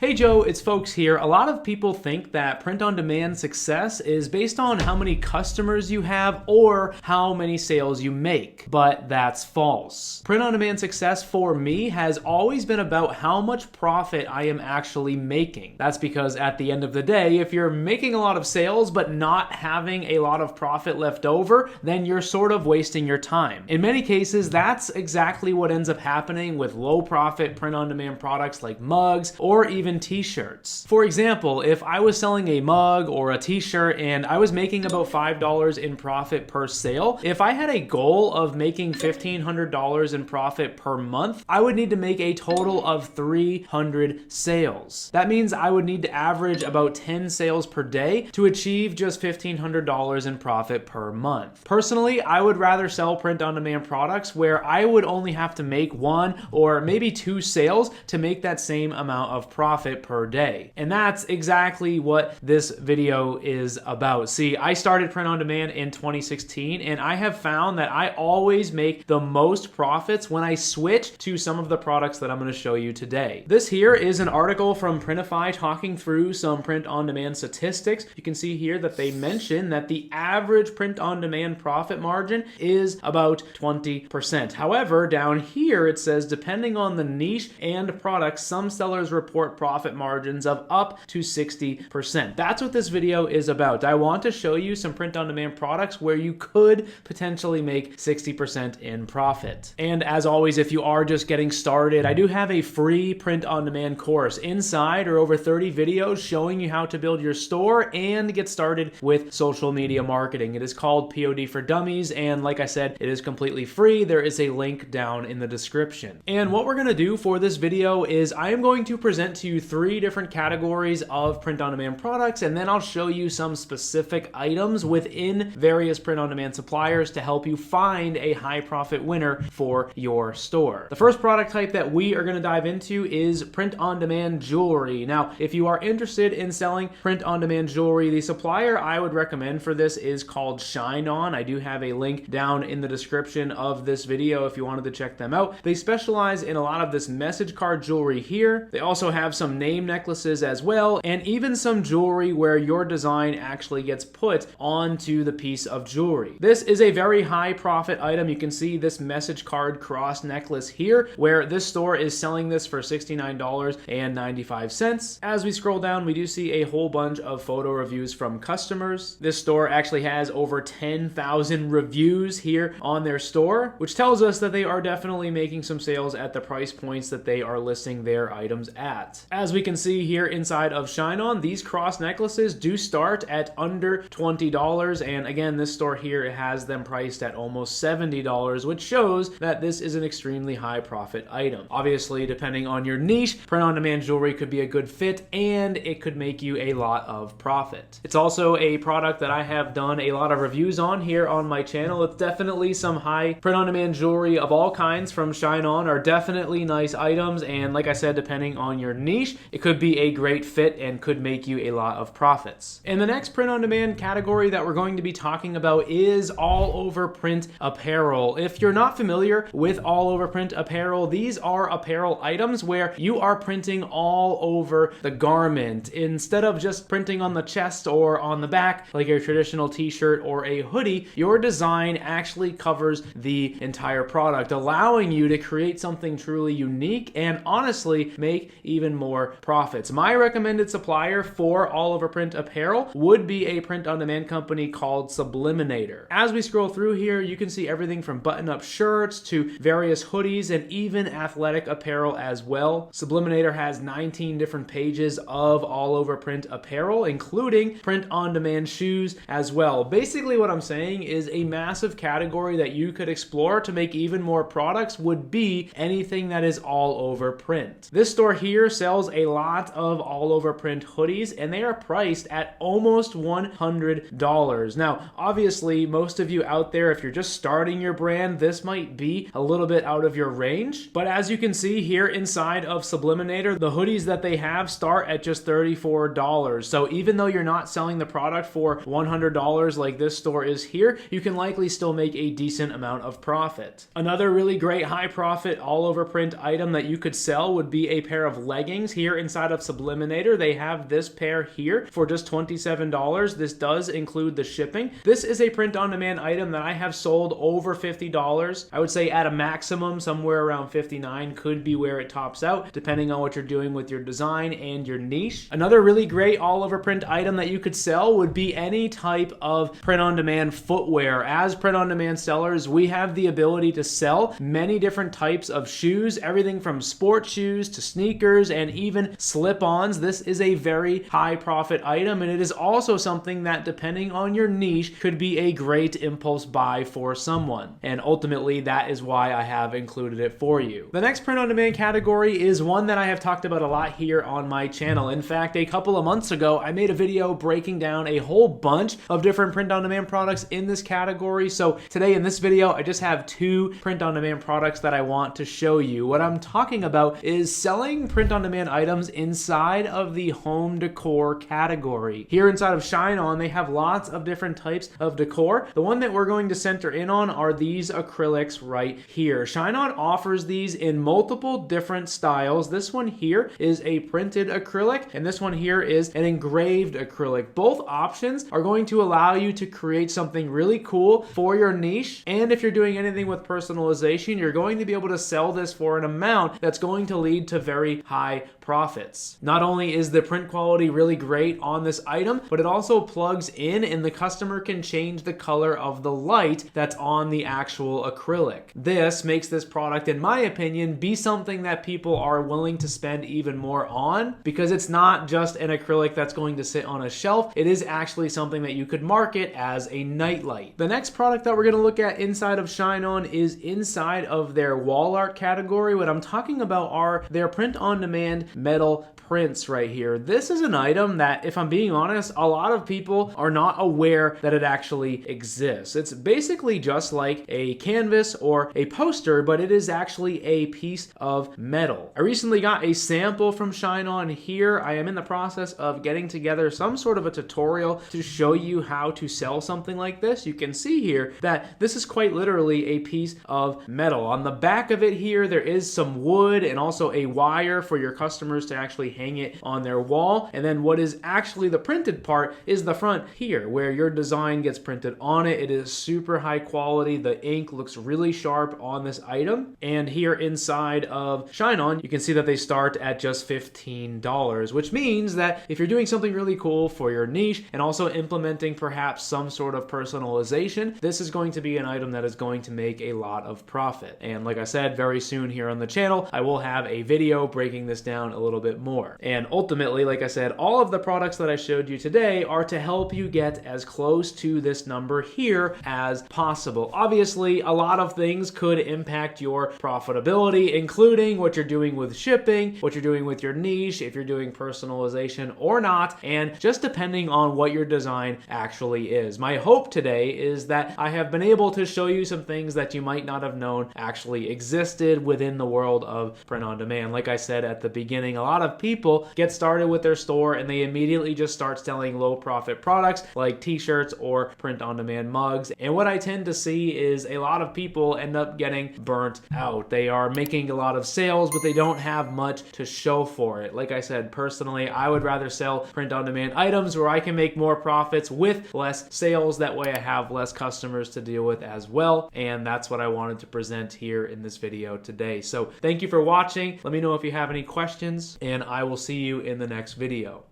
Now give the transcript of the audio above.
Hey Joe, it's Folks here. A lot of people think that print-on-demand success is based on how many customers you have or how many sales you make, but that's false. Print-on-demand success for me has always been about how much profit I am actually making. That's because at the end of the day, if you're making a lot of sales but not having a lot of profit left over, then you're sort of wasting your time. In many cases, that's exactly what ends up happening with low-profit print-on-demand products like mugs or even t-shirts. For example, if I was selling a mug or a t-shirt and I was making about $5 in profit per sale, if I had a goal of making $1,500 in profit per month, I would need to make a total of 300 sales. That means I would need to average about 10 sales per day to achieve just $1,500 in profit per month. Personally, I would rather sell print-on-demand products where I would only have to make one or maybe two sales to make that same amount of profit per day. And that's exactly what this video is about. See, I started print on demand in 2016, and I have found that I always make the most profits when I switch to some of the products that I'm going to show you today. This here is an article from Printify talking through some print on demand statistics. You can see here that they mention that the average print on demand profit margin is about 20%. However, down here it says depending on the niche and product, some sellers report profit margins of up to 60%. That's what this video is about. I want to show you some print-on-demand products where you could potentially make 60% in profit. And as always, if you are just getting started, I do have a free print-on-demand course. Inside are over 30 videos showing you how to build your store and get started with social media marketing. It is called POD for Dummies, and like I said, it is completely free. There is a link down in the description. And what we're going to do for this video is I am going to present to you three different categories of print-on-demand products, and then I'll show you some specific items within various print-on-demand suppliers to help you find a high profit winner for your store. The first product type that we are going to dive into is print-on-demand jewelry. Now, if you are interested in selling print-on-demand jewelry, the supplier I would recommend for this is called Shine On. I do have a link down in the description of this video if you wanted to check them out. They specialize in a lot of this message card jewelry here. They also have some name necklaces as well, and even some jewelry where your design actually gets put onto the piece of jewelry. This is a very high profit item. You can see this message card cross necklace here, where this store is selling this for $69.95. As we scroll down, we do see a whole bunch of photo reviews from customers. This store actually has over 10,000 reviews here on their store, which tells us that they are definitely making some sales at the price points that they are listing their items at. As we can see here inside of Shine On, these cross necklaces do start at under $20, and again, this store here has them priced at almost $70, which shows that this is an extremely high profit item. Obviously, depending on your niche, print-on-demand jewelry could be a good fit, and it could make you a lot of profit. It's also a product that I have done a lot of reviews on here on my channel. It's definitely some high print-on-demand jewelry of all kinds from Shine On are definitely nice items, and like I said, depending on your niche, it could be a great fit and could make you a lot of profits. And the next print-on-demand category that we're going to be talking about is all over print apparel. If you're not familiar with all over print apparel, these are apparel items where you are printing all over the garment. Instead of just printing on the chest or on the back like a traditional t-shirt or a hoodie, your design actually covers the entire product, allowing you to create something truly unique and honestly make even more profits. My recommended supplier for all over print apparel would be a print-on-demand company called Subliminator. As we scroll through here, you can see everything from button-up shirts to various hoodies and even athletic apparel as well. Subliminator has 19 different pages of all over print apparel, including print-on-demand shoes as well. Basically, what I'm saying is a massive category that you could explore to make even more products would be anything that is all over print. This store here sells a lot of all over print hoodies, and they are priced at almost $100. Now, obviously, most of you out there, if you're just starting your brand, this might be a little bit out of your range. But as you can see here inside of Subliminator, the hoodies that they have start at just $34. So even though you're not selling the product for $100 like this store is here, you can likely still make a decent amount of profit. Another really great high profit all over print item that you could sell would be a pair of leggings things here inside of Subliminator. They have this pair here for just $27. This does include the shipping. This is a print-on-demand item that I have sold over $50. I would say at a maximum, somewhere around $59 could be where it tops out, depending on what you're doing with your design and your niche. Another really great all-over print item that you could sell would be any type of print-on-demand footwear. As print-on-demand sellers, we have the ability to sell many different types of shoes, everything from sports shoes to sneakers and even slip-ons. This is a very high profit item, and it is also something that, depending on your niche, could be a great impulse buy for someone. And ultimately, that is why I have included it for you. The next print-on-demand category is one that I have talked about a lot here on my channel. In fact, a couple of months ago, I made a video breaking down a whole bunch of different print-on-demand products in this category. So today in this video, I just have 2 print-on-demand products that I want to show you. What I'm talking about is selling print-on-demand items inside of the home decor category. Here inside of Shine On, they have lots of different types of decor. The one that we're going to center in on are these acrylics right here. Shine On offers these in multiple different styles. This one here is a printed acrylic, and this one here is an engraved acrylic. Both options are going to allow you to create something really cool for your niche, and if you're doing anything with personalization, you're going to be able to sell this for an amount that's going to lead to very high profits. Not only is the print quality really great on this item, but it also plugs in and the customer can change the color of the light that's on the actual acrylic. This makes this product, in my opinion, be something that people are willing to spend even more on, because it's not just an acrylic that's going to sit on a shelf. It is actually something that you could market as a nightlight. The next product that we're going to look at inside of Shine On is inside of their wall art category. What I'm talking about are their print-on-demand metal prints right here. This is an item that, if I'm being honest, a lot of people are not aware that it actually exists. It's basically just like a canvas or a poster, but it is actually a piece of metal. I recently got a sample from Shine On here. I am in the process of getting together some sort of a tutorial to show you how to sell something like this. You can see here that this is quite literally a piece of metal. On the back of it here, there is some wood and also a wire for your customers to actually hang it on their wall. And then what is actually the printed part is the front here, where your design gets printed on it. It is super high quality. The ink looks really sharp on this item. And here inside of Shine On, you can see that they start at just $15, which means that if you're doing something really cool for your niche and also implementing perhaps some sort of personalization, this is going to be an item that is going to make a lot of profit. And like I said, very soon here on the channel, I will have a video breaking this down a little bit more. And ultimately, like I said, all of the products that I showed you today are to help you get as close to this number here as possible. Obviously, a lot of things could impact your profitability, including what you're doing with shipping, what you're doing with your niche, if you're doing personalization or not, and just depending on what your design actually is. My hope today is that I have been able to show you some things that you might not have known actually existed within the world of print on demand. Like I said at the beginning, a lot of people get started with their store and they immediately just start selling low profit products like t-shirts or print on demand mugs. And what I tend to see is a lot of people end up getting burnt out. They are making a lot of sales, but they don't have much to show for it. Like I said, personally, I would rather sell print on demand items where I can make more profits with less sales. That way I have less customers to deal with as well. And that's what I wanted to present here in this video today. So thank you for watching. Let me know if you have any questions, and I will see you in the next video.